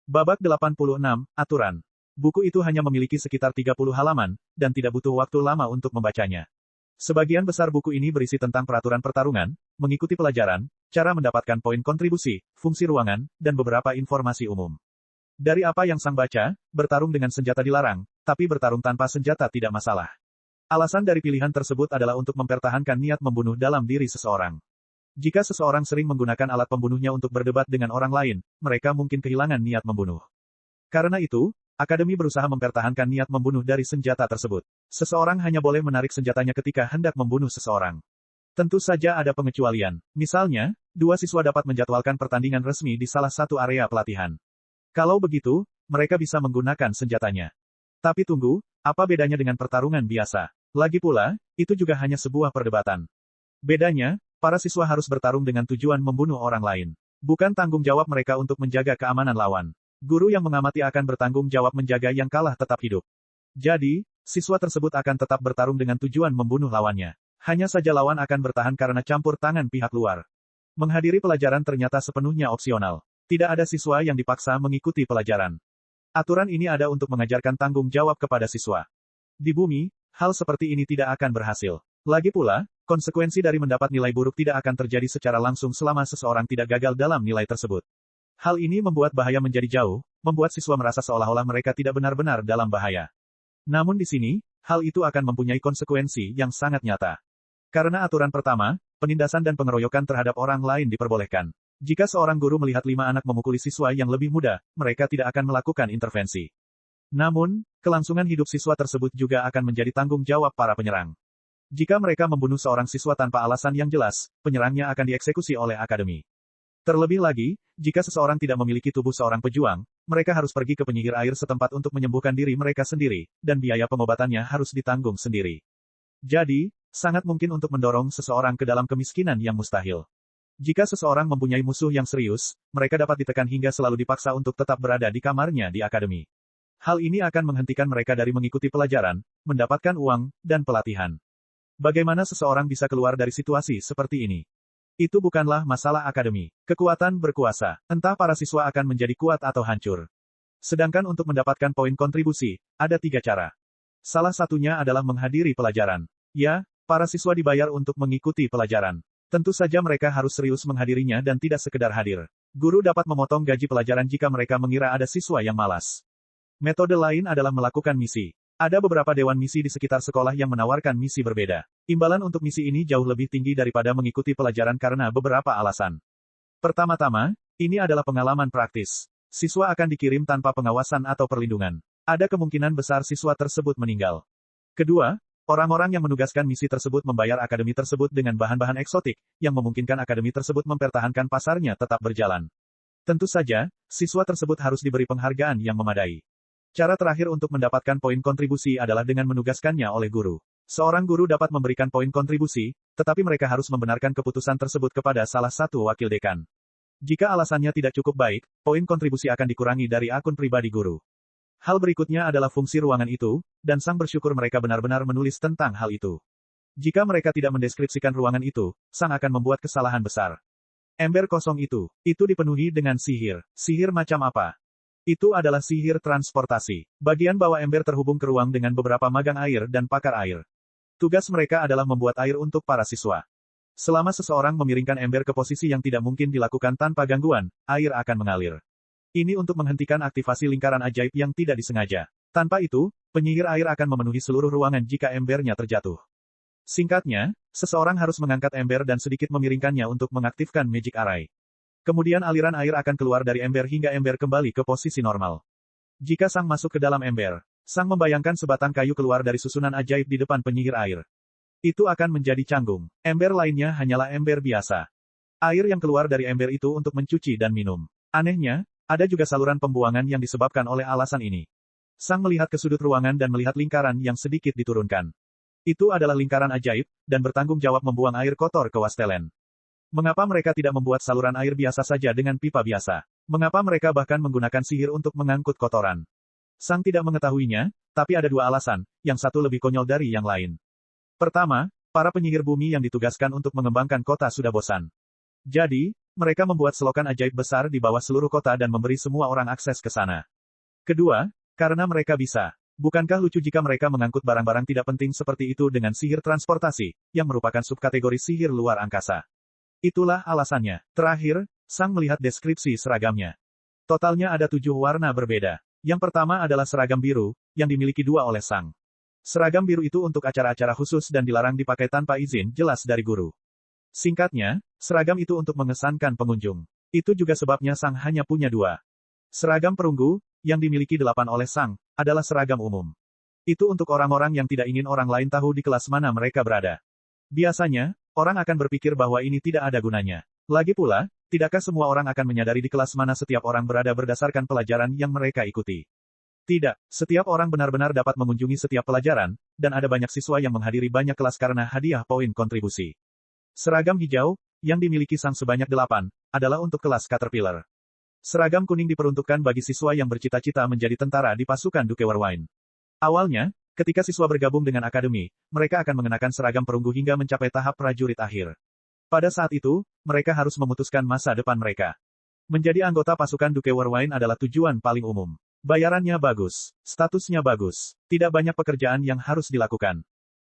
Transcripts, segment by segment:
Babak 86, Aturan. Buku itu hanya memiliki sekitar 30 halaman, dan tidak butuh waktu lama untuk membacanya. Sebagian besar buku ini berisi tentang peraturan pertarungan, mengikuti pelajaran, cara mendapatkan poin kontribusi, fungsi ruangan, dan beberapa informasi umum. Dari apa yang sang baca, bertarung dengan senjata dilarang, tapi bertarung tanpa senjata tidak masalah. Alasan dari pilihan tersebut adalah untuk mempertahankan niat membunuh dalam diri seseorang. Jika seseorang sering menggunakan alat pembunuhnya untuk berdebat dengan orang lain, mereka mungkin kehilangan niat membunuh. Karena itu, Akademi berusaha mempertahankan niat membunuh dari senjata tersebut. Seseorang hanya boleh menarik senjatanya ketika hendak membunuh seseorang. Tentu saja ada pengecualian. Misalnya, 2 siswa dapat menjadwalkan pertandingan resmi di salah satu area pelatihan. Kalau begitu, mereka bisa menggunakan senjatanya. Tapi tunggu, apa bedanya dengan pertarungan biasa? Lagi pula, itu juga hanya sebuah perdebatan. Bedanya, para siswa harus bertarung dengan tujuan membunuh orang lain. Bukan tanggung jawab mereka untuk menjaga keamanan lawan. Guru yang mengamati akan bertanggung jawab menjaga yang kalah tetap hidup. Jadi, siswa tersebut akan tetap bertarung dengan tujuan membunuh lawannya. Hanya saja lawan akan bertahan karena campur tangan pihak luar. Menghadiri pelajaran ternyata sepenuhnya opsional. Tidak ada siswa yang dipaksa mengikuti pelajaran. Aturan ini ada untuk mengajarkan tanggung jawab kepada siswa. Di bumi, hal seperti ini tidak akan berhasil. Lagi pula, konsekuensi dari mendapat nilai buruk tidak akan terjadi secara langsung selama seseorang tidak gagal dalam nilai tersebut. Hal ini membuat bahaya menjadi jauh, membuat siswa merasa seolah-olah mereka tidak benar-benar dalam bahaya. Namun di sini, hal itu akan mempunyai konsekuensi yang sangat nyata. Karena aturan pertama, penindasan dan pengeroyokan terhadap orang lain diperbolehkan. Jika seorang guru melihat 5 anak memukuli siswa yang lebih muda, mereka tidak akan melakukan intervensi. Namun, kelangsungan hidup siswa tersebut juga akan menjadi tanggung jawab para penyerang. Jika mereka membunuh seorang siswa tanpa alasan yang jelas, penyerangnya akan dieksekusi oleh akademi. Terlebih lagi, jika seseorang tidak memiliki tubuh seorang pejuang, mereka harus pergi ke penyihir air setempat untuk menyembuhkan diri mereka sendiri, dan biaya pengobatannya harus ditanggung sendiri. Jadi, sangat mungkin untuk mendorong seseorang ke dalam kemiskinan yang mustahil. Jika seseorang mempunyai musuh yang serius, mereka dapat ditekan hingga selalu dipaksa untuk tetap berada di kamarnya di akademi. Hal ini akan menghentikan mereka dari mengikuti pelajaran, mendapatkan uang, dan pelatihan. Bagaimana seseorang bisa keluar dari situasi seperti ini? Itu bukanlah masalah akademi. Kekuatan berkuasa. Entah para siswa akan menjadi kuat atau hancur. Sedangkan untuk mendapatkan poin kontribusi, ada 3 cara. Salah satunya adalah menghadiri pelajaran. Ya, para siswa dibayar untuk mengikuti pelajaran. Tentu saja mereka harus serius menghadirinya dan tidak sekedar hadir. Guru dapat memotong gaji pelajaran jika mereka mengira ada siswa yang malas. Metode lain adalah melakukan misi. Ada beberapa dewan misi di sekitar sekolah yang menawarkan misi berbeda. Imbalan untuk misi ini jauh lebih tinggi daripada mengikuti pelajaran karena beberapa alasan. Pertama-tama, ini adalah pengalaman praktis. Siswa akan dikirim tanpa pengawasan atau perlindungan. Ada kemungkinan besar siswa tersebut meninggal. Kedua, orang-orang yang menugaskan misi tersebut membayar akademi tersebut dengan bahan-bahan eksotik, yang memungkinkan akademi tersebut mempertahankan pasarnya tetap berjalan. Tentu saja, siswa tersebut harus diberi penghargaan yang memadai. Cara terakhir untuk mendapatkan poin kontribusi adalah dengan menugaskannya oleh guru. Seorang guru dapat memberikan poin kontribusi, tetapi mereka harus membenarkan keputusan tersebut kepada salah satu wakil dekan. Jika alasannya tidak cukup baik, poin kontribusi akan dikurangi dari akun pribadi guru. Hal berikutnya adalah fungsi ruangan itu, dan sang bersyukur mereka benar-benar menulis tentang hal itu. Jika mereka tidak mendeskripsikan ruangan itu, sang akan membuat kesalahan besar. Ember kosong itu dipenuhi dengan sihir. Sihir macam apa? Itu adalah sihir transportasi. Bagian bawah ember terhubung ke ruang dengan beberapa magang air dan pakar air. Tugas mereka adalah membuat air untuk para siswa. Selama seseorang memiringkan ember ke posisi yang tidak mungkin dilakukan tanpa gangguan, air akan mengalir. Ini untuk menghentikan aktivasi lingkaran ajaib yang tidak disengaja. Tanpa itu, penyihir air akan memenuhi seluruh ruangan jika embernya terjatuh. Singkatnya, seseorang harus mengangkat ember dan sedikit memiringkannya untuk mengaktifkan magic array. Kemudian aliran air akan keluar dari ember hingga ember kembali ke posisi normal. Jika sang masuk ke dalam ember, sang membayangkan sebatang kayu keluar dari susunan ajaib di depan penyihir air. Itu akan menjadi canggung. Ember lainnya hanyalah ember biasa. Air yang keluar dari ember itu untuk mencuci dan minum. Anehnya, ada juga saluran pembuangan yang disebabkan oleh alasan ini. Sang melihat ke sudut ruangan dan melihat lingkaran yang sedikit diturunkan. Itu adalah lingkaran ajaib, dan bertanggung jawab membuang air kotor ke wastelen. Mengapa mereka tidak membuat saluran air biasa saja dengan pipa biasa? Mengapa mereka bahkan menggunakan sihir untuk mengangkut kotoran? Sang tidak mengetahuinya, tapi ada 2 alasan, yang satu lebih konyol dari yang lain. Pertama, para penyihir bumi yang ditugaskan untuk mengembangkan kota sudah bosan. Jadi, mereka membuat selokan ajaib besar di bawah seluruh kota dan memberi semua orang akses ke sana. Kedua, karena mereka bisa. Bukankah lucu jika mereka mengangkut barang-barang tidak penting seperti itu dengan sihir transportasi, yang merupakan subkategori sihir luar angkasa? Itulah alasannya. Terakhir, Sang melihat deskripsi seragamnya. Totalnya ada 7 warna berbeda. Yang pertama adalah seragam biru, yang dimiliki 2 oleh Sang. Seragam biru itu untuk acara-acara khusus dan dilarang dipakai tanpa izin jelas dari guru. Singkatnya, seragam itu untuk mengesankan pengunjung. Itu juga sebabnya Sang hanya punya 2. Seragam perunggu, yang dimiliki 8 oleh Sang, adalah seragam umum. Itu untuk orang-orang yang tidak ingin orang lain tahu di kelas mana mereka berada. Biasanya, orang akan berpikir bahwa ini tidak ada gunanya. Lagi pula, tidakkah semua orang akan menyadari di kelas mana setiap orang berada berdasarkan pelajaran yang mereka ikuti? Tidak, setiap orang benar-benar dapat mengunjungi setiap pelajaran, dan ada banyak siswa yang menghadiri banyak kelas karena hadiah poin kontribusi. Seragam hijau, yang dimiliki Sang sebanyak 8, adalah untuk kelas Caterpillar. Seragam kuning diperuntukkan bagi siswa yang bercita-cita menjadi tentara di pasukan Duke Warwine. Awalnya, ketika siswa bergabung dengan akademi, mereka akan mengenakan seragam perunggu hingga mencapai tahap prajurit akhir. Pada saat itu, mereka harus memutuskan masa depan mereka. Menjadi anggota pasukan Duke Warwine adalah tujuan paling umum. Bayarannya bagus, statusnya bagus, tidak banyak pekerjaan yang harus dilakukan.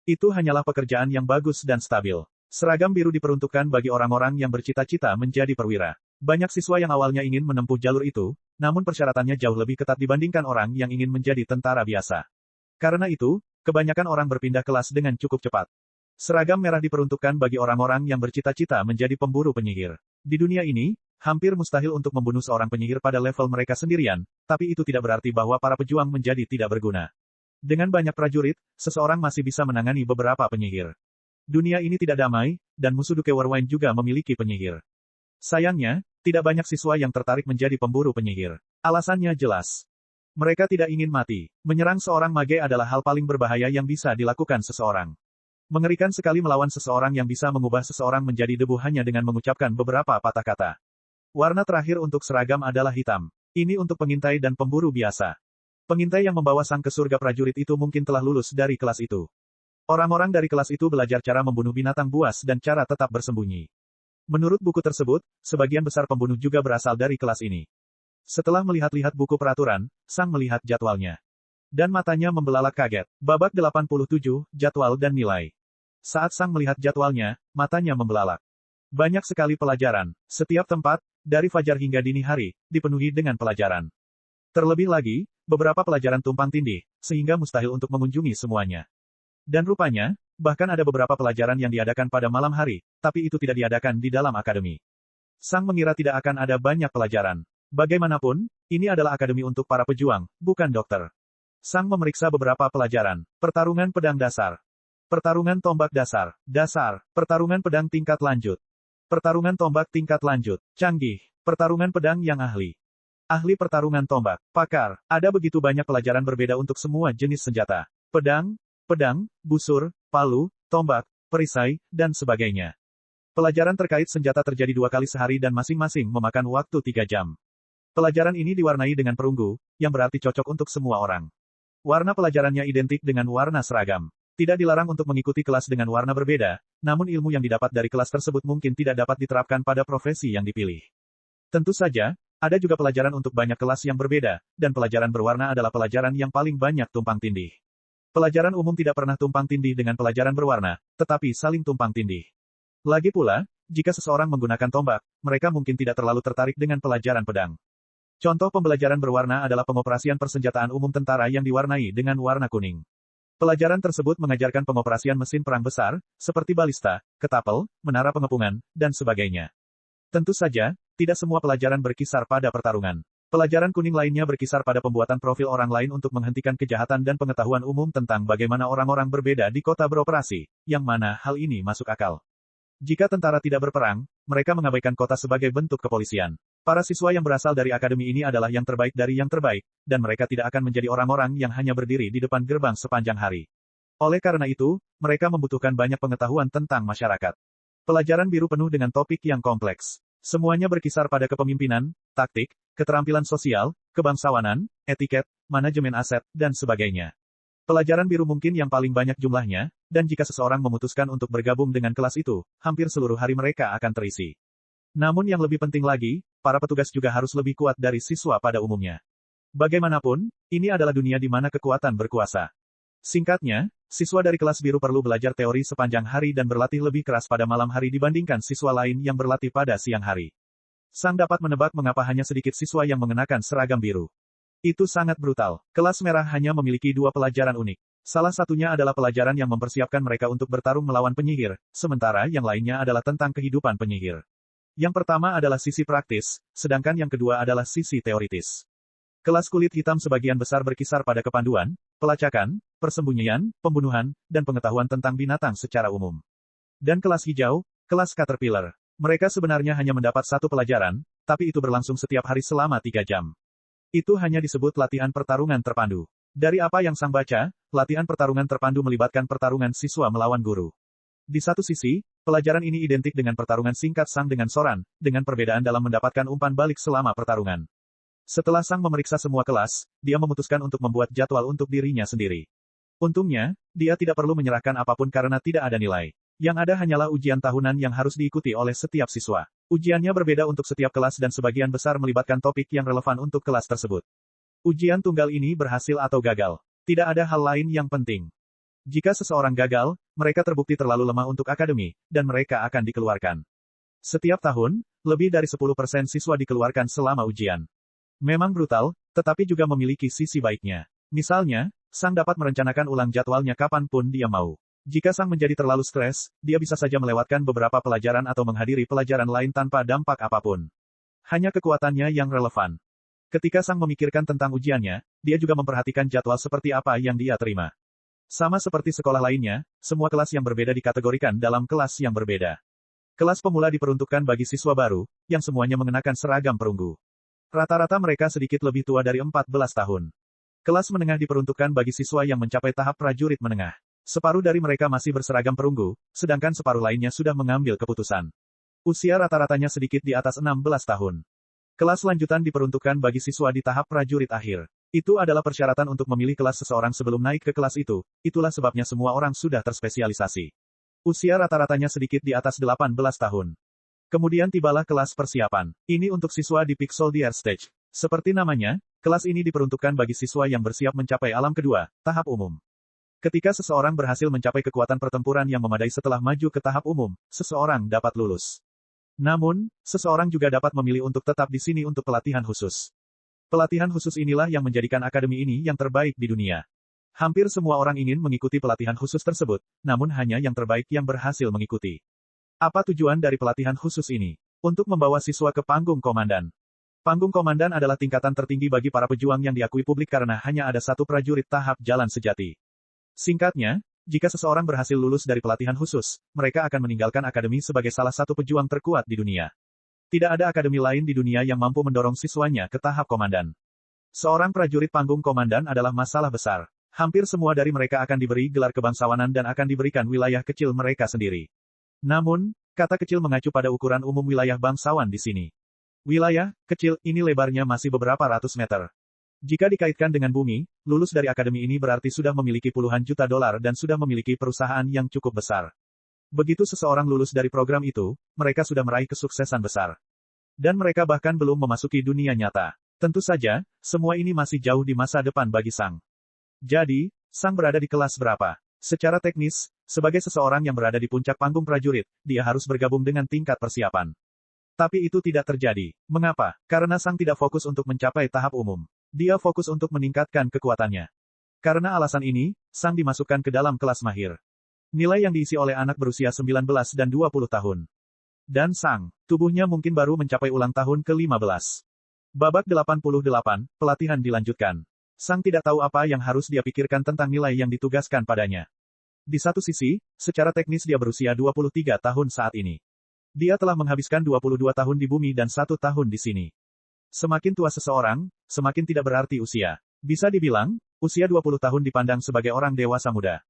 Itu hanyalah pekerjaan yang bagus dan stabil. Seragam biru diperuntukkan bagi orang-orang yang bercita-cita menjadi perwira. Banyak siswa yang awalnya ingin menempuh jalur itu, namun persyaratannya jauh lebih ketat dibandingkan orang yang ingin menjadi tentara biasa. Karena itu, kebanyakan orang berpindah kelas dengan cukup cepat. Seragam merah diperuntukkan bagi orang-orang yang bercita-cita menjadi pemburu penyihir. Di dunia ini, hampir mustahil untuk membunuh seorang penyihir pada level mereka sendirian, tapi itu tidak berarti bahwa para pejuang menjadi tidak berguna. Dengan banyak prajurit, seseorang masih bisa menangani beberapa penyihir. Dunia ini tidak damai, dan musuh Duke Warwine juga memiliki penyihir. Sayangnya, tidak banyak siswa yang tertarik menjadi pemburu penyihir. Alasannya jelas. Mereka tidak ingin mati. Menyerang seorang mage adalah hal paling berbahaya yang bisa dilakukan seseorang. Mengerikan sekali melawan seseorang yang bisa mengubah seseorang menjadi debu hanya dengan mengucapkan beberapa patah kata. Warna terakhir untuk seragam adalah hitam. Ini untuk pengintai dan pemburu biasa. Pengintai yang membawa Sang ke surga prajurit itu mungkin telah lulus dari kelas itu. Orang-orang dari kelas itu belajar cara membunuh binatang buas dan cara tetap bersembunyi. Menurut buku tersebut, sebagian besar pembunuh juga berasal dari kelas ini. Setelah melihat-lihat buku peraturan, Sang melihat jadwalnya. Dan matanya membelalak kaget. Babak 87, jadwal dan nilai. Saat Sang melihat jadwalnya, matanya membelalak. Banyak sekali pelajaran. Setiap tempat, dari fajar hingga dini hari, dipenuhi dengan pelajaran. Terlebih lagi, beberapa pelajaran tumpang tindih, sehingga mustahil untuk mengunjungi semuanya. Dan rupanya, bahkan ada beberapa pelajaran yang diadakan pada malam hari, tapi itu tidak diadakan di dalam akademi. Sang mengira tidak akan ada banyak pelajaran. Bagaimanapun, ini adalah akademi untuk para pejuang, bukan dokter. Sang memeriksa beberapa pelajaran. Pertarungan pedang dasar. Pertarungan tombak dasar. Dasar. Pertarungan pedang tingkat lanjut. Pertarungan tombak tingkat lanjut. Canggih. Pertarungan pedang yang ahli. Ahli pertarungan tombak. Pakar. Ada begitu banyak pelajaran berbeda untuk semua jenis senjata. Pedang, busur, palu, tombak, perisai, dan sebagainya. Pelajaran terkait senjata terjadi 2 kali sehari dan masing-masing memakan waktu 3 jam. Pelajaran ini diwarnai dengan perunggu, yang berarti cocok untuk semua orang. Warna pelajarannya identik dengan warna seragam. Tidak dilarang untuk mengikuti kelas dengan warna berbeda, namun ilmu yang didapat dari kelas tersebut mungkin tidak dapat diterapkan pada profesi yang dipilih. Tentu saja, ada juga pelajaran untuk banyak kelas yang berbeda, dan pelajaran berwarna adalah pelajaran yang paling banyak tumpang tindih. Pelajaran umum tidak pernah tumpang tindih dengan pelajaran berwarna, tetapi saling tumpang tindih. Lagi pula, jika seseorang menggunakan tombak, mereka mungkin tidak terlalu tertarik dengan pelajaran pedang. Contoh pembelajaran berwarna adalah pengoperasian persenjataan umum tentara yang diwarnai dengan warna kuning. Pelajaran tersebut mengajarkan pengoperasian mesin perang besar, seperti balista, ketapel, menara pengepungan, dan sebagainya. Tentu saja, tidak semua pelajaran berkisar pada pertarungan. Pelajaran kuning lainnya berkisar pada pembuatan profil orang lain untuk menghentikan kejahatan dan pengetahuan umum tentang bagaimana orang-orang berbeda di kota beroperasi, yang mana hal ini masuk akal. Jika tentara tidak berperang, mereka mengabaikan kota sebagai bentuk kepolisian. Para siswa yang berasal dari akademi ini adalah yang terbaik dari yang terbaik, dan mereka tidak akan menjadi orang-orang yang hanya berdiri di depan gerbang sepanjang hari. Oleh karena itu, mereka membutuhkan banyak pengetahuan tentang masyarakat. Pelajaran biru penuh dengan topik yang kompleks. Semuanya berkisar pada kepemimpinan, taktik, keterampilan sosial, kebangsawanan, etiket, manajemen aset, dan sebagainya. Pelajaran biru mungkin yang paling banyak jumlahnya, dan jika seseorang memutuskan untuk bergabung dengan kelas itu, hampir seluruh hari mereka akan terisi. Namun yang lebih penting lagi, para petugas juga harus lebih kuat dari siswa pada umumnya. Bagaimanapun, ini adalah dunia di mana kekuatan berkuasa. Singkatnya, siswa dari kelas biru perlu belajar teori sepanjang hari dan berlatih lebih keras pada malam hari dibandingkan siswa lain yang berlatih pada siang hari. Sang dapat menebak mengapa hanya sedikit siswa yang mengenakan seragam biru. Itu sangat brutal. Kelas merah hanya memiliki 2 pelajaran unik. Salah satunya adalah pelajaran yang mempersiapkan mereka untuk bertarung melawan penyihir, sementara yang lainnya adalah tentang kehidupan penyihir. Yang pertama adalah sisi praktis, sedangkan yang kedua adalah sisi teoritis. Kelas kulit hitam sebagian besar berkisar pada kepanduan, pelacakan, persembunyian, pembunuhan, dan pengetahuan tentang binatang secara umum. Dan kelas hijau, kelas caterpillar. Mereka sebenarnya hanya mendapat 1 pelajaran, tapi itu berlangsung setiap hari selama 3 jam. Itu hanya disebut latihan pertarungan terpandu. Dari apa yang Sang baca, latihan pertarungan terpandu melibatkan pertarungan siswa melawan guru. Di satu sisi, pelajaran ini identik dengan pertarungan singkat Sang dengan Soran, dengan perbedaan dalam mendapatkan umpan balik selama pertarungan. Setelah Sang memeriksa semua kelas, dia memutuskan untuk membuat jadwal untuk dirinya sendiri. Untungnya, dia tidak perlu menyerahkan apapun karena tidak ada nilai. Yang ada hanyalah ujian tahunan yang harus diikuti oleh setiap siswa. Ujiannya berbeda untuk setiap kelas dan sebagian besar melibatkan topik yang relevan untuk kelas tersebut. Ujian tunggal ini berhasil atau gagal. Tidak ada hal lain yang penting. Jika seseorang gagal, mereka terbukti terlalu lemah untuk akademi, dan mereka akan dikeluarkan. Setiap tahun, lebih dari 10% siswa dikeluarkan selama ujian. Memang brutal, tetapi juga memiliki sisi baiknya. Misalnya, Sang dapat merencanakan ulang jadwalnya kapanpun dia mau. Jika Sang menjadi terlalu stres, dia bisa saja melewatkan beberapa pelajaran atau menghadiri pelajaran lain tanpa dampak apapun. Hanya kekuatannya yang relevan. Ketika Sang memikirkan tentang ujiannya, dia juga memperhatikan jadwal seperti apa yang dia terima. Sama seperti sekolah lainnya, semua kelas yang berbeda dikategorikan dalam kelas yang berbeda. Kelas pemula diperuntukkan bagi siswa baru, yang semuanya mengenakan seragam perunggu. Rata-rata mereka sedikit lebih tua dari 14 tahun. Kelas menengah diperuntukkan bagi siswa yang mencapai tahap prajurit menengah. Separuh dari mereka masih berseragam perunggu, sedangkan separuh lainnya sudah mengambil keputusan. Usia rata-ratanya sedikit di atas 16 tahun. Kelas lanjutan diperuntukkan bagi siswa di tahap prajurit akhir. Itu adalah persyaratan untuk memilih kelas seseorang sebelum naik ke kelas itu, itulah sebabnya semua orang sudah terspesialisasi. Usia rata-ratanya sedikit di atas 18 tahun. Kemudian tibalah kelas persiapan. Ini untuk siswa di Peak Soldier Stage. Seperti namanya, kelas ini diperuntukkan bagi siswa yang bersiap mencapai alam kedua, tahap umum. Ketika seseorang berhasil mencapai kekuatan pertempuran yang memadai setelah maju ke tahap umum, seseorang dapat lulus. Namun, seseorang juga dapat memilih untuk tetap di sini untuk pelatihan khusus. Pelatihan khusus inilah yang menjadikan akademi ini yang terbaik di dunia. Hampir semua orang ingin mengikuti pelatihan khusus tersebut, namun hanya yang terbaik yang berhasil mengikuti. Apa tujuan dari pelatihan khusus ini? Untuk membawa siswa ke panggung komandan. Panggung komandan adalah tingkatan tertinggi bagi para pejuang yang diakui publik karena hanya ada 1 prajurit tahap jalan sejati. Singkatnya, jika seseorang berhasil lulus dari pelatihan khusus, mereka akan meninggalkan akademi sebagai salah satu pejuang terkuat di dunia. Tidak ada akademi lain di dunia yang mampu mendorong siswanya ke tahap komandan. Seorang prajurit panggung komandan adalah masalah besar. Hampir semua dari mereka akan diberi gelar kebangsawanan dan akan diberikan wilayah kecil mereka sendiri. Namun, kata kecil mengacu pada ukuran umum wilayah bangsawan di sini. Wilayah kecil ini lebarnya masih beberapa ratus meter. Jika dikaitkan dengan bumi, lulus dari akademi ini berarti sudah memiliki puluhan juta dolar dan sudah memiliki perusahaan yang cukup besar. Begitu seseorang lulus dari program itu, mereka sudah meraih kesuksesan besar. Dan mereka bahkan belum memasuki dunia nyata. Tentu saja, semua ini masih jauh di masa depan bagi Sang. Jadi, Sang berada di kelas berapa? Secara teknis, sebagai seseorang yang berada di puncak panggung prajurit, dia harus bergabung dengan tingkat persiapan. Tapi itu tidak terjadi. Mengapa? Karena Sang tidak fokus untuk mencapai tahap umum. Dia fokus untuk meningkatkan kekuatannya. Karena alasan ini, Sang dimasukkan ke dalam kelas mahir. Nilai yang diisi oleh anak berusia 19 dan 20 tahun. Dan Sang, tubuhnya mungkin baru mencapai ulang tahun ke-15. Babak 88, pelatihan dilanjutkan. Sang tidak tahu apa yang harus dia pikirkan tentang nilai yang ditugaskan padanya. Di satu sisi, secara teknis dia berusia 23 tahun saat ini. Dia telah menghabiskan 22 tahun di bumi dan 1 tahun di sini. Semakin tua seseorang, semakin tidak berarti usia. Bisa dibilang, usia 20 tahun dipandang sebagai orang dewasa muda.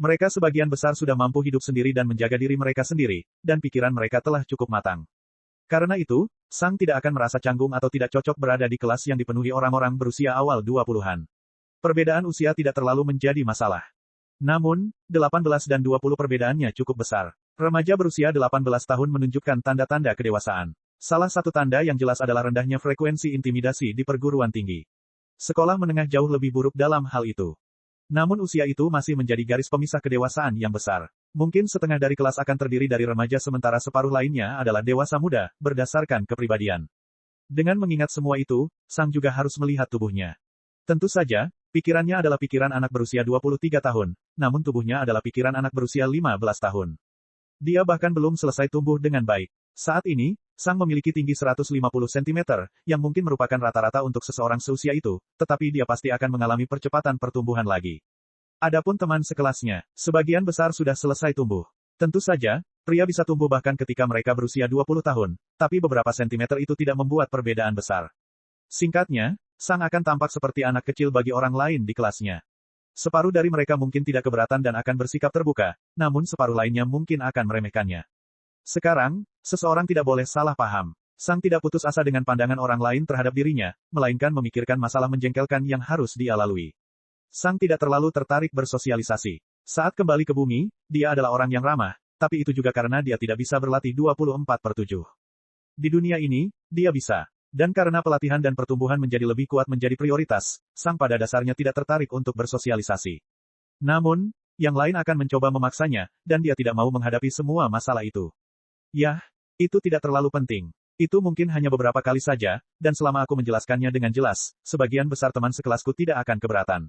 Mereka sebagian besar sudah mampu hidup sendiri dan menjaga diri mereka sendiri, dan pikiran mereka telah cukup matang. Karena itu, Sang tidak akan merasa canggung atau tidak cocok berada di kelas yang dipenuhi orang-orang berusia awal 20-an. Perbedaan usia tidak terlalu menjadi masalah. Namun, 18 dan 20 perbedaannya cukup besar. Remaja berusia 18 tahun menunjukkan tanda-tanda kedewasaan. Salah satu tanda yang jelas adalah rendahnya frekuensi intimidasi di perguruan tinggi. Sekolah menengah jauh lebih buruk dalam hal itu. Namun usia itu masih menjadi garis pemisah kedewasaan yang besar. Mungkin setengah dari kelas akan terdiri dari remaja sementara separuh lainnya adalah dewasa muda, berdasarkan kepribadian. Dengan mengingat semua itu, Sang juga harus melihat tubuhnya. Tentu saja, pikirannya adalah pikiran anak berusia 23 tahun, namun tubuhnya adalah pikiran anak berusia 15 tahun. Dia bahkan belum selesai tumbuh dengan baik. Saat ini, Sang memiliki tinggi 150 cm, yang mungkin merupakan rata-rata untuk seseorang seusia itu, tetapi dia pasti akan mengalami percepatan pertumbuhan lagi. Adapun teman sekelasnya, sebagian besar sudah selesai tumbuh. Tentu saja, pria bisa tumbuh bahkan ketika mereka berusia 20 tahun, tapi beberapa sentimeter itu tidak membuat perbedaan besar. Singkatnya, Sang akan tampak seperti anak kecil bagi orang lain di kelasnya. Separuh dari mereka mungkin tidak keberatan dan akan bersikap terbuka, namun separuh lainnya mungkin akan meremehkannya. Sekarang, seseorang tidak boleh salah paham. Sang tidak putus asa dengan pandangan orang lain terhadap dirinya, melainkan memikirkan masalah menjengkelkan yang harus dia lalui. Sang tidak terlalu tertarik bersosialisasi. Saat kembali ke bumi, dia adalah orang yang ramah, tapi itu juga karena dia tidak bisa berlatih 24/7. Di dunia ini, dia bisa. Dan karena pelatihan dan pertumbuhan menjadi lebih kuat menjadi prioritas, Sang pada dasarnya tidak tertarik untuk bersosialisasi. Namun, yang lain akan mencoba memaksanya, dan dia tidak mau menghadapi semua masalah itu. Yah, itu tidak terlalu penting. Itu mungkin hanya beberapa kali saja, dan selama aku menjelaskannya dengan jelas, sebagian besar teman sekelasku tidak akan keberatan.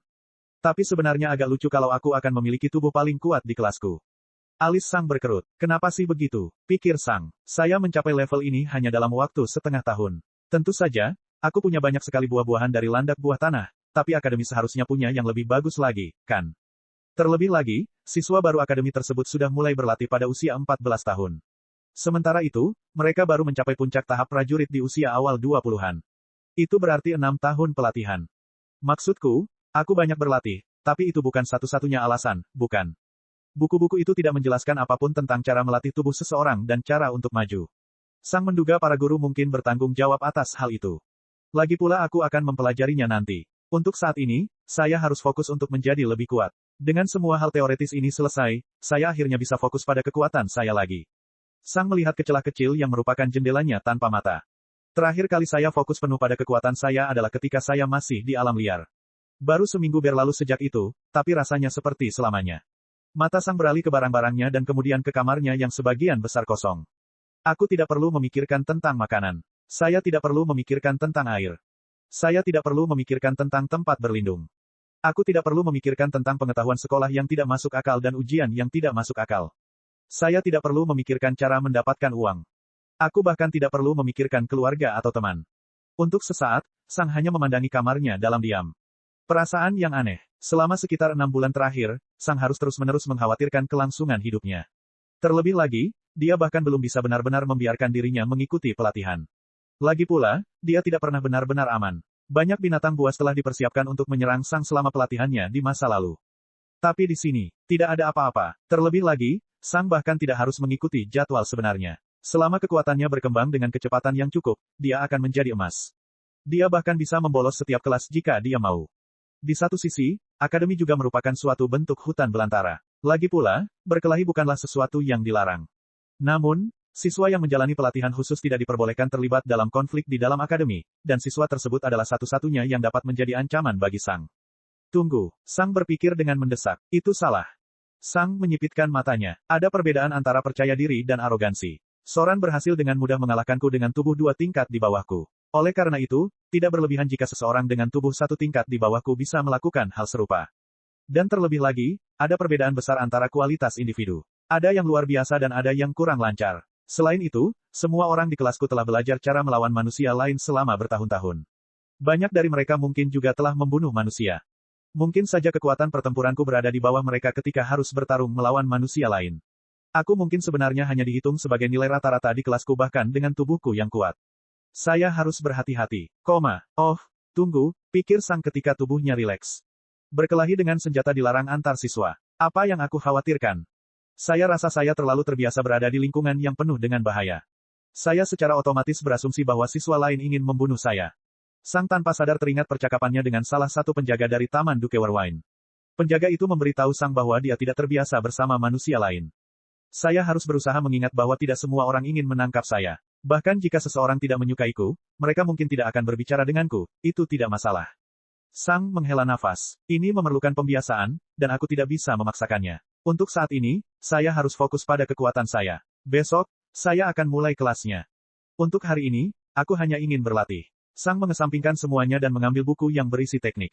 Tapi sebenarnya agak lucu kalau aku akan memiliki tubuh paling kuat di kelasku. Alis Sang berkerut. Kenapa sih begitu? Pikir Sang. Saya mencapai level ini hanya dalam waktu setengah tahun. Tentu saja, aku punya banyak sekali buah-buahan dari landak buah tanah, tapi akademi seharusnya punya yang lebih bagus lagi, kan? Terlebih lagi, siswa baru akademi tersebut sudah mulai berlatih pada usia 14 tahun. Sementara itu, mereka baru mencapai puncak tahap prajurit di usia awal 20-an. Itu berarti 6 tahun pelatihan. Maksudku, aku banyak berlatih, tapi itu bukan satu-satunya alasan, bukan? Buku-buku itu tidak menjelaskan apapun tentang cara melatih tubuh seseorang dan cara untuk maju. Sang menduga para guru mungkin bertanggung jawab atas hal itu. Lagi pula aku akan mempelajarinya nanti. Untuk saat ini, saya harus fokus untuk menjadi lebih kuat. Dengan semua hal teoretis ini selesai, saya akhirnya bisa fokus pada kekuatan saya lagi. Sang melihat ke celah kecil yang merupakan jendelanya tanpa mata. Terakhir kali saya fokus penuh pada kekuatan saya adalah ketika saya masih di alam liar. Baru seminggu berlalu sejak itu, tapi rasanya seperti selamanya. Mata Sang beralih ke barang-barangnya dan kemudian ke kamarnya yang sebagian besar kosong. Aku tidak perlu memikirkan tentang makanan. Saya tidak perlu memikirkan tentang air. Saya tidak perlu memikirkan tentang tempat berlindung. Aku tidak perlu memikirkan tentang pengetahuan sekolah yang tidak masuk akal dan ujian yang tidak masuk akal. Saya tidak perlu memikirkan cara mendapatkan uang. Aku bahkan tidak perlu memikirkan keluarga atau teman. Untuk sesaat, Sang hanya memandangi kamarnya dalam diam. Perasaan yang aneh. Selama sekitar 6 bulan terakhir, Sang harus terus-menerus mengkhawatirkan kelangsungan hidupnya. Terlebih lagi, dia bahkan belum bisa benar-benar membiarkan dirinya mengikuti pelatihan. Lagi pula, dia tidak pernah benar-benar aman. Banyak binatang buas telah dipersiapkan untuk menyerang Sang selama pelatihannya di masa lalu. Tapi di sini, tidak ada apa-apa. Terlebih lagi, Sang bahkan tidak harus mengikuti jadwal sebenarnya. Selama kekuatannya berkembang dengan kecepatan yang cukup, dia akan menjadi emas. Dia bahkan bisa membolos setiap kelas jika dia mau. Di satu sisi, akademi juga merupakan suatu bentuk hutan belantara. Lagi pula, berkelahi bukanlah sesuatu yang dilarang. Namun, siswa yang menjalani pelatihan khusus tidak diperbolehkan terlibat dalam konflik di dalam akademi, dan siswa tersebut adalah satu-satunya yang dapat menjadi ancaman bagi Sang. Tunggu, Sang berpikir dengan mendesak. Itu salah. Sang menyipitkan matanya. Ada perbedaan antara percaya diri dan arogansi. Soran berhasil dengan mudah mengalahkanku dengan tubuh 2 tingkat di bawahku. Oleh karena itu, tidak berlebihan jika seseorang dengan tubuh 1 tingkat di bawahku bisa melakukan hal serupa. Dan terlebih lagi, ada perbedaan besar antara kualitas individu. Ada yang luar biasa dan ada yang kurang lancar. Selain itu, semua orang di kelasku telah belajar cara melawan manusia lain selama bertahun-tahun. Banyak dari mereka mungkin juga telah membunuh manusia. Mungkin saja kekuatan pertempuranku berada di bawah mereka ketika harus bertarung melawan manusia lain. Aku mungkin sebenarnya hanya dihitung sebagai nilai rata-rata di kelasku bahkan dengan tubuhku yang kuat. Saya harus berhati-hati. Tunggu, pikir Sang ketika tubuhnya rileks. Berkelahi dengan senjata dilarang antar siswa. Apa yang aku khawatirkan? Saya rasa saya terlalu terbiasa berada di lingkungan yang penuh dengan bahaya. Saya secara otomatis berasumsi bahwa siswa lain ingin membunuh saya. Sang tanpa sadar teringat percakapannya dengan salah satu penjaga dari Taman Dukewerwine. Penjaga itu memberitahu Sang bahwa dia tidak terbiasa bersama manusia lain. Saya harus berusaha mengingat bahwa tidak semua orang ingin menangkap saya. Bahkan jika seseorang tidak menyukaiku, mereka mungkin tidak akan berbicara denganku, itu tidak masalah. Sang menghela nafas. Ini memerlukan pembiasaan, dan aku tidak bisa memaksakannya. Untuk saat ini, saya harus fokus pada kekuatan saya. Besok, saya akan mulai kelasnya. Untuk hari ini, aku hanya ingin berlatih. Sang mengesampingkan semuanya dan mengambil buku yang berisi teknik.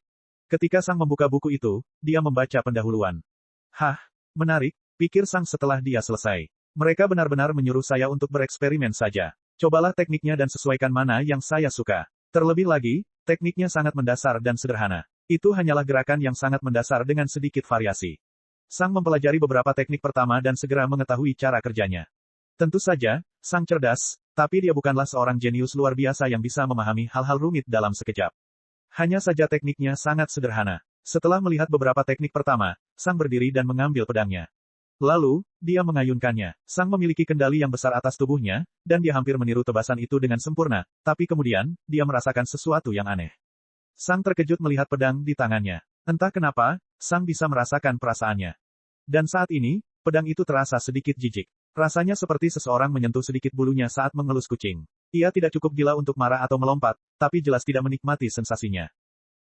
Ketika Sang membuka buku itu, dia membaca pendahuluan. Hah, menarik, pikir Sang setelah dia selesai. Mereka benar-benar menyuruh saya untuk bereksperimen saja. Cobalah tekniknya dan sesuaikan mana yang saya suka. Terlebih lagi, tekniknya sangat mendasar dan sederhana. Itu hanyalah gerakan yang sangat mendasar dengan sedikit variasi. Sang mempelajari beberapa teknik pertama dan segera mengetahui cara kerjanya. Tentu saja, Sang cerdas, tapi dia bukanlah seorang jenius luar biasa yang bisa memahami hal-hal rumit dalam sekejap. Hanya saja tekniknya sangat sederhana. Setelah melihat beberapa teknik pertama, Sang berdiri dan mengambil pedangnya. Lalu, dia mengayunkannya. Sang memiliki kendali yang besar atas tubuhnya, dan dia hampir meniru tebasan itu dengan sempurna, tapi kemudian, dia merasakan sesuatu yang aneh. Sang terkejut melihat pedang di tangannya. Entah kenapa, Sang bisa merasakan perasaannya. Dan saat ini, pedang itu terasa sedikit jijik. Rasanya seperti seseorang menyentuh sedikit bulunya saat mengelus kucing. Ia tidak cukup gila untuk marah atau melompat, tapi jelas tidak menikmati sensasinya.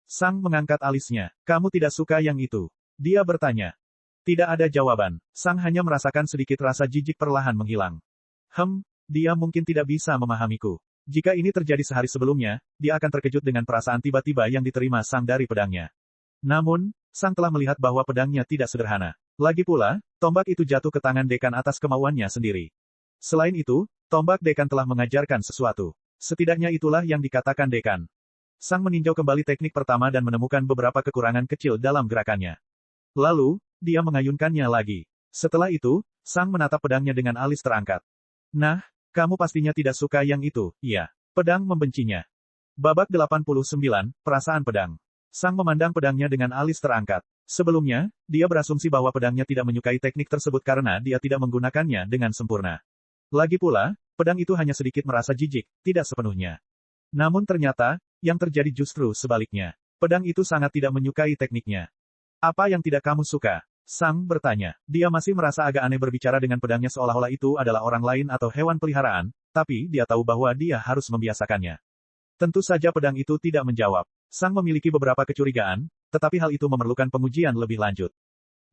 Sang mengangkat alisnya. Kamu tidak suka yang itu? Dia bertanya. Tidak ada jawaban. Sang hanya merasakan sedikit rasa jijik perlahan menghilang. Dia mungkin tidak bisa memahamiku. Jika ini terjadi sehari sebelumnya, dia akan terkejut dengan perasaan tiba-tiba yang diterima Sang dari pedangnya. Namun, Sang telah melihat bahwa pedangnya tidak sederhana. Lagi pula, tombak itu jatuh ke tangan dekan atas kemauannya sendiri. Selain itu, tombak dekan telah mengajarkan sesuatu. Setidaknya itulah yang dikatakan dekan. Sang meninjau kembali teknik pertama dan menemukan beberapa kekurangan kecil dalam gerakannya. Lalu, dia mengayunkannya lagi. Setelah itu, Sang menatap pedangnya dengan alis terangkat. Nah, kamu pastinya tidak suka yang itu, iya. Pedang membencinya. Babak 89, Perasaan Pedang. Sang memandang pedangnya dengan alis terangkat. Sebelumnya, dia berasumsi bahwa pedangnya tidak menyukai teknik tersebut karena dia tidak menggunakannya dengan sempurna. Lagi pula, pedang itu hanya sedikit merasa jijik, tidak sepenuhnya. Namun ternyata, yang terjadi justru sebaliknya. Pedang itu sangat tidak menyukai tekniknya. Apa yang tidak kamu suka? Sang bertanya. Dia masih merasa agak aneh berbicara dengan pedangnya seolah-olah itu adalah orang lain atau hewan peliharaan, tapi dia tahu bahwa dia harus membiasakannya. Tentu saja pedang itu tidak menjawab. Sang memiliki beberapa kecurigaan, tetapi hal itu memerlukan pengujian lebih lanjut.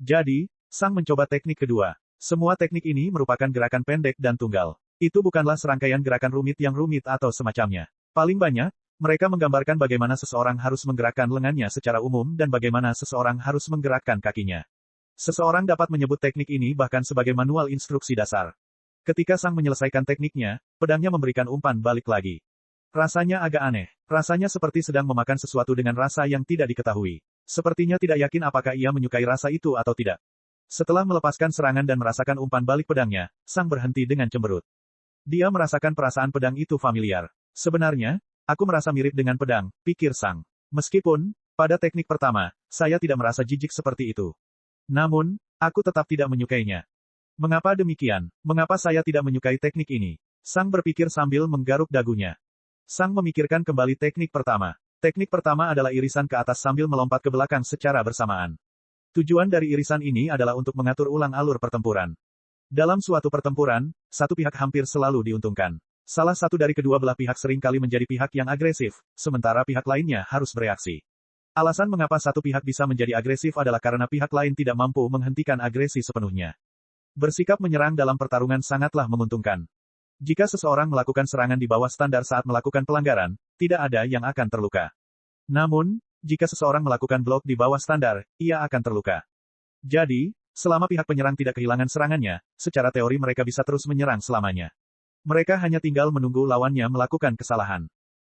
Jadi, Sang mencoba teknik kedua. Semua teknik ini merupakan gerakan pendek dan tunggal. Itu bukanlah serangkaian gerakan rumit yang rumit atau semacamnya. Paling banyak, mereka menggambarkan bagaimana seseorang harus menggerakkan lengannya secara umum dan bagaimana seseorang harus menggerakkan kakinya. Seseorang dapat menyebut teknik ini bahkan sebagai manual instruksi dasar. Ketika Sang menyelesaikan tekniknya, pedangnya memberikan umpan balik lagi. Rasanya agak aneh. Rasanya seperti sedang memakan sesuatu dengan rasa yang tidak diketahui. Sepertinya tidak yakin apakah ia menyukai rasa itu atau tidak. Setelah melepaskan serangan dan merasakan umpan balik pedangnya, Sang berhenti dengan cemberut. Dia merasakan perasaan pedang itu familiar. Sebenarnya, aku merasa mirip dengan pedang, pikir Sang. Meskipun, pada teknik pertama, saya tidak merasa jijik seperti itu. Namun, aku tetap tidak menyukainya. Mengapa demikian? Mengapa saya tidak menyukai teknik ini? Sang berpikir sambil menggaruk dagunya. Sang memikirkan kembali teknik pertama. Teknik pertama adalah irisan ke atas sambil melompat ke belakang secara bersamaan. Tujuan dari irisan ini adalah untuk mengatur ulang alur pertempuran. Dalam suatu pertempuran, satu pihak hampir selalu diuntungkan. Salah satu dari kedua belah pihak sering kali menjadi pihak yang agresif, sementara pihak lainnya harus bereaksi. Alasan mengapa satu pihak bisa menjadi agresif adalah karena pihak lain tidak mampu menghentikan agresi sepenuhnya. Bersikap menyerang dalam pertarungan sangatlah menguntungkan. Jika seseorang melakukan serangan di bawah standar saat melakukan pelanggaran, tidak ada yang akan terluka. Namun, jika seseorang melakukan blok di bawah standar, ia akan terluka. Jadi, selama pihak penyerang tidak kehilangan serangannya, secara teori mereka bisa terus menyerang selamanya. Mereka hanya tinggal menunggu lawannya melakukan kesalahan.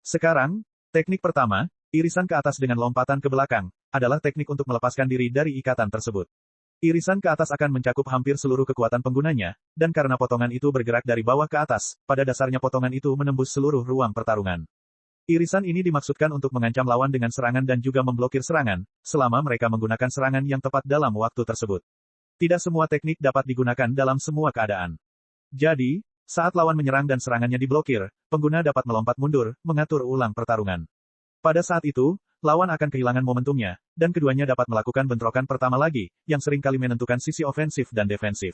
Sekarang, teknik pertama, irisan ke atas dengan lompatan ke belakang, adalah teknik untuk melepaskan diri dari ikatan tersebut. Irisan ke atas akan mencakup hampir seluruh kekuatan penggunanya, dan karena potongan itu bergerak dari bawah ke atas, pada dasarnya potongan itu menembus seluruh ruang pertarungan. Irisan ini dimaksudkan untuk mengancam lawan dengan serangan dan juga memblokir serangan, selama mereka menggunakan serangan yang tepat dalam waktu tersebut. Tidak semua teknik dapat digunakan dalam semua keadaan. Jadi, saat lawan menyerang dan serangannya diblokir, pengguna dapat melompat mundur, mengatur ulang pertarungan. Pada saat itu, lawan akan kehilangan momentumnya, dan keduanya dapat melakukan bentrokan pertama lagi, yang seringkali menentukan sisi ofensif dan defensif.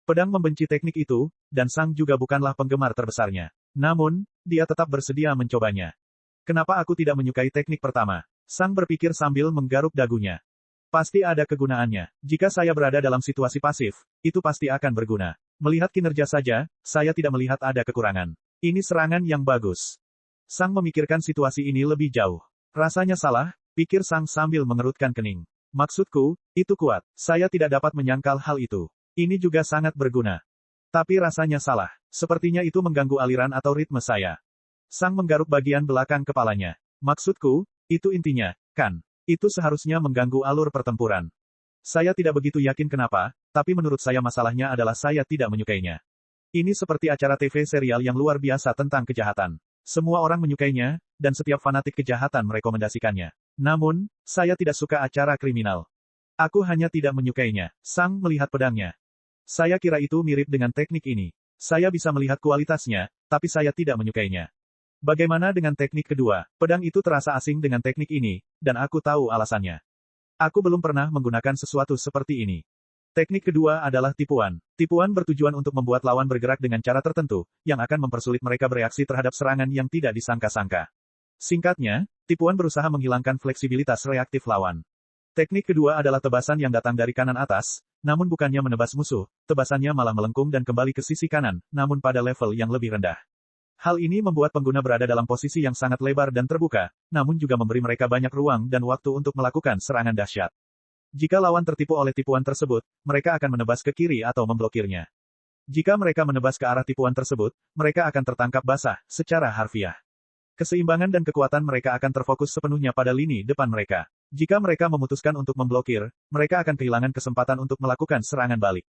Pedang membenci teknik itu, dan Sang juga bukanlah penggemar terbesarnya. Namun, dia tetap bersedia mencobanya. Kenapa aku tidak menyukai teknik pertama? Sang berpikir sambil menggaruk dagunya. Pasti ada kegunaannya. Jika saya berada dalam situasi pasif, itu pasti akan berguna. Melihat kinerja saja, saya tidak melihat ada kekurangan. Ini serangan yang bagus. Sang memikirkan situasi ini lebih jauh. Rasanya salah, pikir Sang sambil mengerutkan kening. Maksudku, itu kuat. Saya tidak dapat menyangkal hal itu. Ini juga sangat berguna. Tapi rasanya salah. Sepertinya itu mengganggu aliran atau ritme saya. Sang menggaruk bagian belakang kepalanya. Maksudku, itu intinya, kan? Itu seharusnya mengganggu alur pertempuran. Saya tidak begitu yakin kenapa, tapi menurut saya masalahnya adalah saya tidak menyukainya. Ini seperti acara TV serial yang luar biasa tentang kejahatan. Semua orang menyukainya, dan setiap fanatik kejahatan merekomendasikannya. Namun, saya tidak suka acara kriminal. Aku hanya tidak menyukainya. Sang melihat pedangnya. Saya kira itu mirip dengan teknik ini. Saya bisa melihat kualitasnya, tapi saya tidak menyukainya. Bagaimana dengan teknik kedua? Pedang itu terasa asing dengan teknik ini, dan aku tahu alasannya. Aku belum pernah menggunakan sesuatu seperti ini. Teknik kedua adalah tipuan. Tipuan bertujuan untuk membuat lawan bergerak dengan cara tertentu, yang akan mempersulit mereka bereaksi terhadap serangan yang tidak disangka-sangka. Singkatnya, tipuan berusaha menghilangkan fleksibilitas reaktif lawan. Teknik kedua adalah tebasan yang datang dari kanan atas, namun bukannya menebas musuh, tebasannya malah melengkung dan kembali ke sisi kanan, namun pada level yang lebih rendah. Hal ini membuat pengguna berada dalam posisi yang sangat lebar dan terbuka, namun juga memberi mereka banyak ruang dan waktu untuk melakukan serangan dahsyat. Jika lawan tertipu oleh tipuan tersebut, mereka akan menebas ke kiri atau memblokirnya. Jika mereka menebas ke arah tipuan tersebut, mereka akan tertangkap basah, secara harfiah. Keseimbangan dan kekuatan mereka akan terfokus sepenuhnya pada lini depan mereka. Jika mereka memutuskan untuk memblokir, mereka akan kehilangan kesempatan untuk melakukan serangan balik.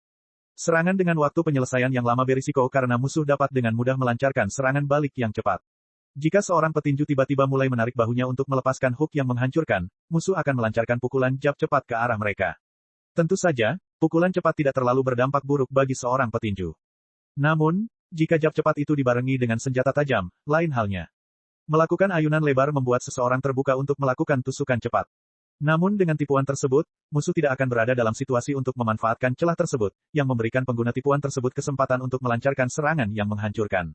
Serangan dengan waktu penyelesaian yang lama berisiko karena musuh dapat dengan mudah melancarkan serangan balik yang cepat. Jika seorang petinju tiba-tiba mulai menarik bahunya untuk melepaskan hook yang menghancurkan, musuh akan melancarkan pukulan jab cepat ke arah mereka. Tentu saja, pukulan cepat tidak terlalu berdampak buruk bagi seorang petinju. Namun, jika jab cepat itu dibarengi dengan senjata tajam, lain halnya. Melakukan ayunan lebar membuat seseorang terbuka untuk melakukan tusukan cepat. Namun dengan tipuan tersebut, musuh tidak akan berada dalam situasi untuk memanfaatkan celah tersebut, yang memberikan pengguna tipuan tersebut kesempatan untuk melancarkan serangan yang menghancurkan.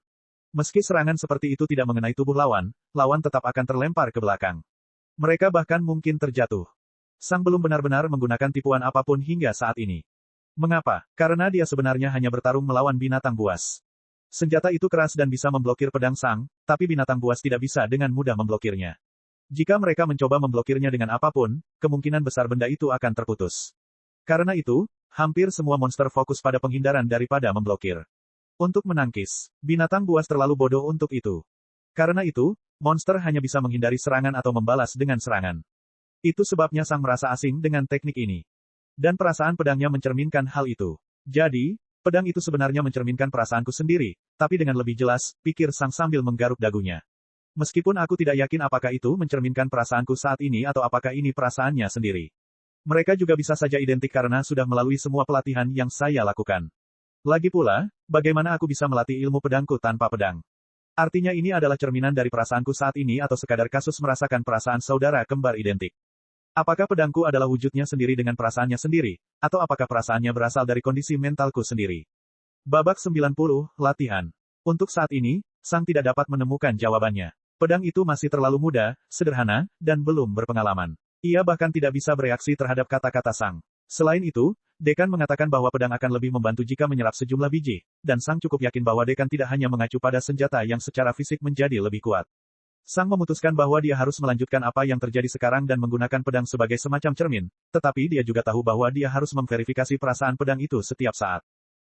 Meski serangan seperti itu tidak mengenai tubuh lawan, lawan tetap akan terlempar ke belakang. Mereka bahkan mungkin terjatuh. Sang belum benar-benar menggunakan tipuan apapun hingga saat ini. Mengapa? Karena dia sebenarnya hanya bertarung melawan binatang buas. Senjata itu keras dan bisa memblokir pedang Sang, tapi binatang buas tidak bisa dengan mudah memblokirnya. Jika mereka mencoba memblokirnya dengan apapun, kemungkinan besar benda itu akan terputus. Karena itu, hampir semua monster fokus pada penghindaran daripada memblokir. Untuk menangkis, binatang buas terlalu bodoh untuk itu. Karena itu, monster hanya bisa menghindari serangan atau membalas dengan serangan. Itu sebabnya Sang merasa asing dengan teknik ini. Dan perasaan pedangnya mencerminkan hal itu. Jadi, pedang itu sebenarnya mencerminkan perasaanku sendiri, tapi dengan lebih jelas, pikir Sang sambil menggaruk dagunya. Meskipun aku tidak yakin apakah itu mencerminkan perasaanku saat ini atau apakah ini perasaannya sendiri. Mereka juga bisa saja identik karena sudah melalui semua pelatihan yang saya lakukan. Lagi pula, bagaimana aku bisa melatih ilmu pedangku tanpa pedang? Artinya ini adalah cerminan dari perasaanku saat ini atau sekadar kasus merasakan perasaan saudara kembar identik. Apakah pedangku adalah wujudnya sendiri dengan perasaannya sendiri, atau apakah perasaannya berasal dari kondisi mentalku sendiri? Babak 90, Latihan. Untuk saat ini, Sang tidak dapat menemukan jawabannya. Pedang itu masih terlalu muda, sederhana, dan belum berpengalaman. Ia bahkan tidak bisa bereaksi terhadap kata-kata Sang. Selain itu, Dekan mengatakan bahwa pedang akan lebih membantu jika menyerap sejumlah biji, dan Sang cukup yakin bahwa Dekan tidak hanya mengacu pada senjata yang secara fisik menjadi lebih kuat. Sang memutuskan bahwa dia harus melanjutkan apa yang terjadi sekarang dan menggunakan pedang sebagai semacam cermin, tetapi dia juga tahu bahwa dia harus memverifikasi perasaan pedang itu setiap saat.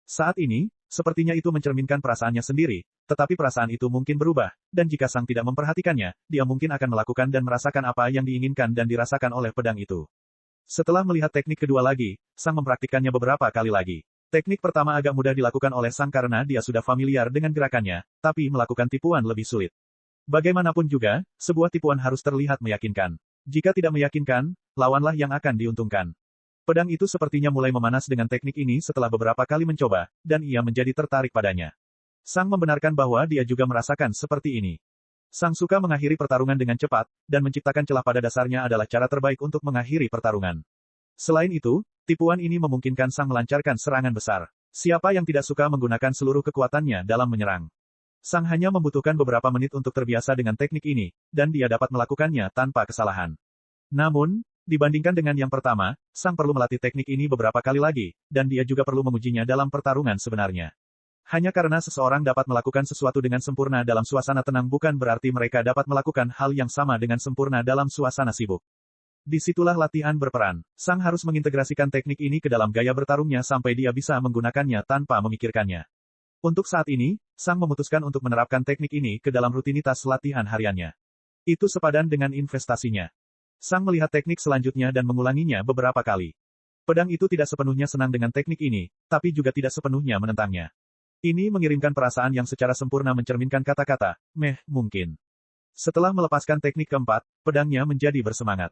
Saat ini, sepertinya itu mencerminkan perasaannya sendiri, tetapi perasaan itu mungkin berubah, dan jika Sang tidak memperhatikannya, dia mungkin akan melakukan dan merasakan apa yang diinginkan dan dirasakan oleh pedang itu. Setelah melihat teknik kedua lagi, Sang mempraktikkannya beberapa kali lagi. Teknik pertama agak mudah dilakukan oleh Sang karena dia sudah familiar dengan gerakannya, tapi melakukan tipuan lebih sulit. Bagaimanapun juga, sebuah tipuan harus terlihat meyakinkan. Jika tidak meyakinkan, lawanlah yang akan diuntungkan. Pedang itu sepertinya mulai memanas dengan teknik ini setelah beberapa kali mencoba, dan ia menjadi tertarik padanya. Sang membenarkan bahwa dia juga merasakan seperti ini. Sang suka mengakhiri pertarungan dengan cepat, dan menciptakan celah pada dasarnya adalah cara terbaik untuk mengakhiri pertarungan. Selain itu, tipuan ini memungkinkan Sang melancarkan serangan besar. Siapa yang tidak suka menggunakan seluruh kekuatannya dalam menyerang? Sang hanya membutuhkan beberapa menit untuk terbiasa dengan teknik ini, dan dia dapat melakukannya tanpa kesalahan. Namun, dibandingkan dengan yang pertama, Sang perlu melatih teknik ini beberapa kali lagi, dan dia juga perlu mengujinya dalam pertarungan sebenarnya. Hanya karena seseorang dapat melakukan sesuatu dengan sempurna dalam suasana tenang bukan berarti mereka dapat melakukan hal yang sama dengan sempurna dalam suasana sibuk. Disitulah latihan berperan. Sang harus mengintegrasikan teknik ini ke dalam gaya bertarungnya sampai dia bisa menggunakannya tanpa memikirkannya. Untuk saat ini, Sang memutuskan untuk menerapkan teknik ini ke dalam rutinitas latihan hariannya. Itu sepadan dengan investasinya. Sang melihat teknik selanjutnya dan mengulanginya beberapa kali. Pedang itu tidak sepenuhnya senang dengan teknik ini, tapi juga tidak sepenuhnya menentangnya. Ini mengirimkan perasaan yang secara sempurna mencerminkan kata-kata, mungkin. Setelah melepaskan teknik keempat, pedangnya menjadi bersemangat.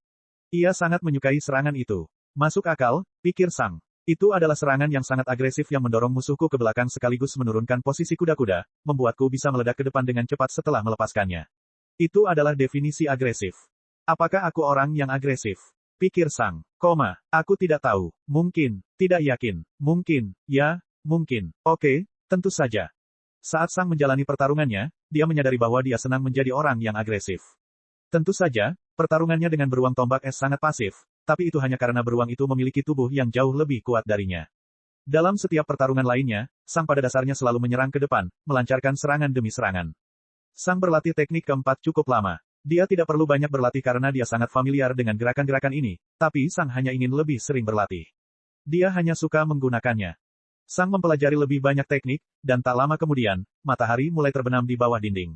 Ia sangat menyukai serangan itu. Masuk akal, pikir Sang. Itu adalah serangan yang sangat agresif yang mendorong musuhku ke belakang sekaligus menurunkan posisi kuda-kuda, membuatku bisa meledak ke depan dengan cepat setelah melepaskannya. Itu adalah definisi agresif. Apakah aku orang yang agresif? Pikir Sang. Aku tidak tahu. Mungkin. Tidak yakin. Mungkin. Ya, mungkin. Oke, tentu saja. Saat Sang menjalani pertarungannya, dia menyadari bahwa dia senang menjadi orang yang agresif. Tentu saja, pertarungannya dengan beruang tombak es sangat pasif, tapi itu hanya karena beruang itu memiliki tubuh yang jauh lebih kuat darinya. Dalam setiap pertarungan lainnya, Sang pada dasarnya selalu menyerang ke depan, melancarkan serangan demi serangan. Sang berlatih teknik keempat cukup lama. Dia tidak perlu banyak berlatih karena dia sangat familiar dengan gerakan-gerakan ini, tapi Sang hanya ingin lebih sering berlatih. Dia hanya suka menggunakannya. Sang mempelajari lebih banyak teknik, dan tak lama kemudian, matahari mulai terbenam di bawah dinding.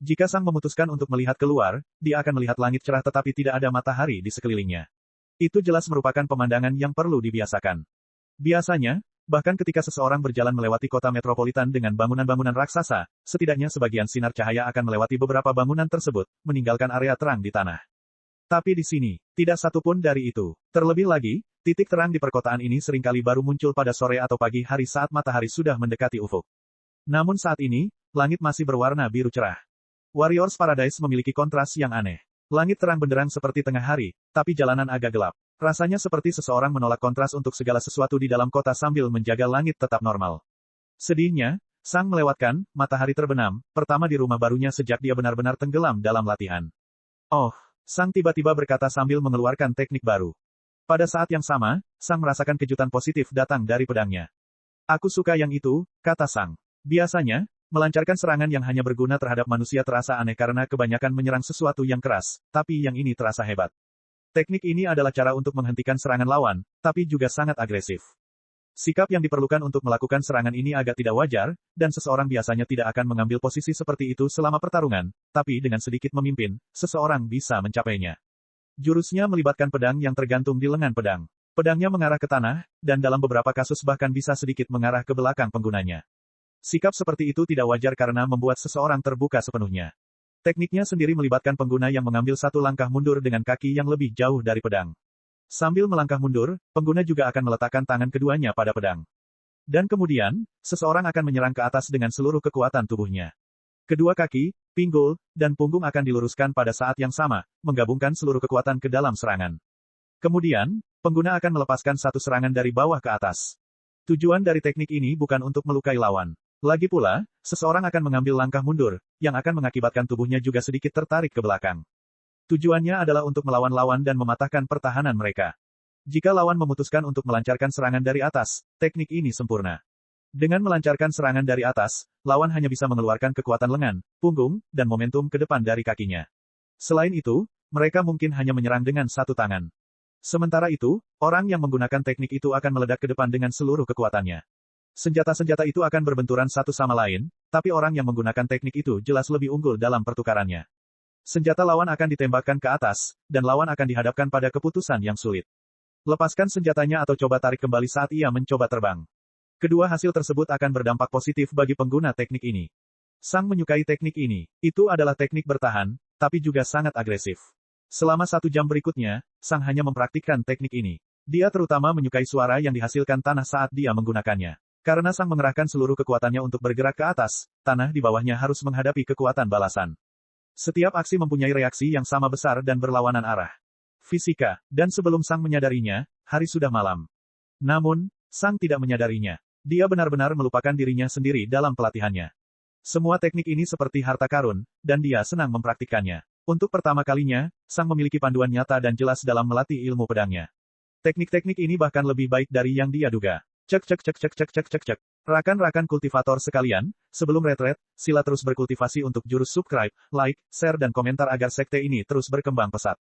Jika Sang memutuskan untuk melihat keluar, dia akan melihat langit cerah tetapi tidak ada matahari di sekelilingnya. Itu jelas merupakan pemandangan yang perlu dibiasakan. Biasanya, bahkan ketika seseorang berjalan melewati kota metropolitan dengan bangunan-bangunan raksasa, setidaknya sebagian sinar cahaya akan melewati beberapa bangunan tersebut, meninggalkan area terang di tanah. Tapi di sini, tidak satupun dari itu. Terlebih lagi, titik terang di perkotaan ini seringkali baru muncul pada sore atau pagi hari saat matahari sudah mendekati ufuk. Namun saat ini, langit masih berwarna biru cerah. Warriors Paradise memiliki kontras yang aneh. Langit terang benderang seperti tengah hari, tapi jalanan agak gelap. Rasanya seperti seseorang menolak kontras untuk segala sesuatu di dalam kota sambil menjaga langit tetap normal. Sedihnya, Sang melewatkan matahari terbenam, pertama di rumah barunya sejak dia benar-benar tenggelam dalam latihan. Oh, Sang tiba-tiba berkata sambil mengeluarkan teknik baru. Pada saat yang sama, Sang merasakan kejutan positif datang dari pedangnya. Aku suka yang itu, kata Sang. Biasanya, melancarkan serangan yang hanya berguna terhadap manusia terasa aneh karena kebanyakan menyerang sesuatu yang keras, tapi yang ini terasa hebat. Teknik ini adalah cara untuk menghentikan serangan lawan, tapi juga sangat agresif. Sikap yang diperlukan untuk melakukan serangan ini agak tidak wajar, dan seseorang biasanya tidak akan mengambil posisi seperti itu selama pertarungan, tapi dengan sedikit memimpin, seseorang bisa mencapainya. Jurusnya melibatkan pedang yang tergantung di lengan pedang. Pedangnya mengarah ke tanah, dan dalam beberapa kasus bahkan bisa sedikit mengarah ke belakang penggunanya. Sikap seperti itu tidak wajar karena membuat seseorang terbuka sepenuhnya. Tekniknya sendiri melibatkan pengguna yang mengambil satu langkah mundur dengan kaki yang lebih jauh dari pedang. Sambil melangkah mundur, pengguna juga akan meletakkan tangan keduanya pada pedang. Dan kemudian, seseorang akan menyerang ke atas dengan seluruh kekuatan tubuhnya. Kedua kaki, pinggul, dan punggung akan diluruskan pada saat yang sama, menggabungkan seluruh kekuatan ke dalam serangan. Kemudian, pengguna akan melepaskan satu serangan dari bawah ke atas. Tujuan dari teknik ini bukan untuk melukai lawan. Lagi pula, seseorang akan mengambil langkah mundur, yang akan mengakibatkan tubuhnya juga sedikit tertarik ke belakang. Tujuannya adalah untuk melawan lawan dan mematahkan pertahanan mereka. Jika lawan memutuskan untuk melancarkan serangan dari atas, teknik ini sempurna. Dengan melancarkan serangan dari atas, lawan hanya bisa mengeluarkan kekuatan lengan, punggung, dan momentum ke depan dari kakinya. Selain itu, mereka mungkin hanya menyerang dengan satu tangan. Sementara itu, orang yang menggunakan teknik itu akan meledak ke depan dengan seluruh kekuatannya. Senjata-senjata itu akan berbenturan satu sama lain, tapi orang yang menggunakan teknik itu jelas lebih unggul dalam pertukarannya. Senjata lawan akan ditembakkan ke atas, dan lawan akan dihadapkan pada keputusan yang sulit. Lepaskan senjatanya atau coba tarik kembali saat ia mencoba terbang. Kedua hasil tersebut akan berdampak positif bagi pengguna teknik ini. Sang menyukai teknik ini. Itu adalah teknik bertahan, tapi juga sangat agresif. Selama 1 jam berikutnya, Sang hanya mempraktikkan teknik ini. Dia terutama menyukai suara yang dihasilkan tanah saat dia menggunakannya. Karena Sang mengerahkan seluruh kekuatannya untuk bergerak ke atas, tanah di bawahnya harus menghadapi kekuatan balasan. Setiap aksi mempunyai reaksi yang sama besar dan berlawanan arah. Fisika, dan sebelum Sang menyadarinya, hari sudah malam. Namun, Sang tidak menyadarinya. Dia benar-benar melupakan dirinya sendiri dalam pelatihannya. Semua teknik ini seperti harta karun, dan dia senang mempraktikkannya. Untuk pertama kalinya, Sang memiliki panduan nyata dan jelas dalam melatih ilmu pedangnya. Teknik-teknik ini bahkan lebih baik dari yang dia duga. Cek cek cek cek cek cek cek cek. Rakan-rakan kultivator sekalian, sebelum retret, sila terus berkultivasi untuk jurus subscribe, like, share dan komentar agar sekte ini terus berkembang pesat.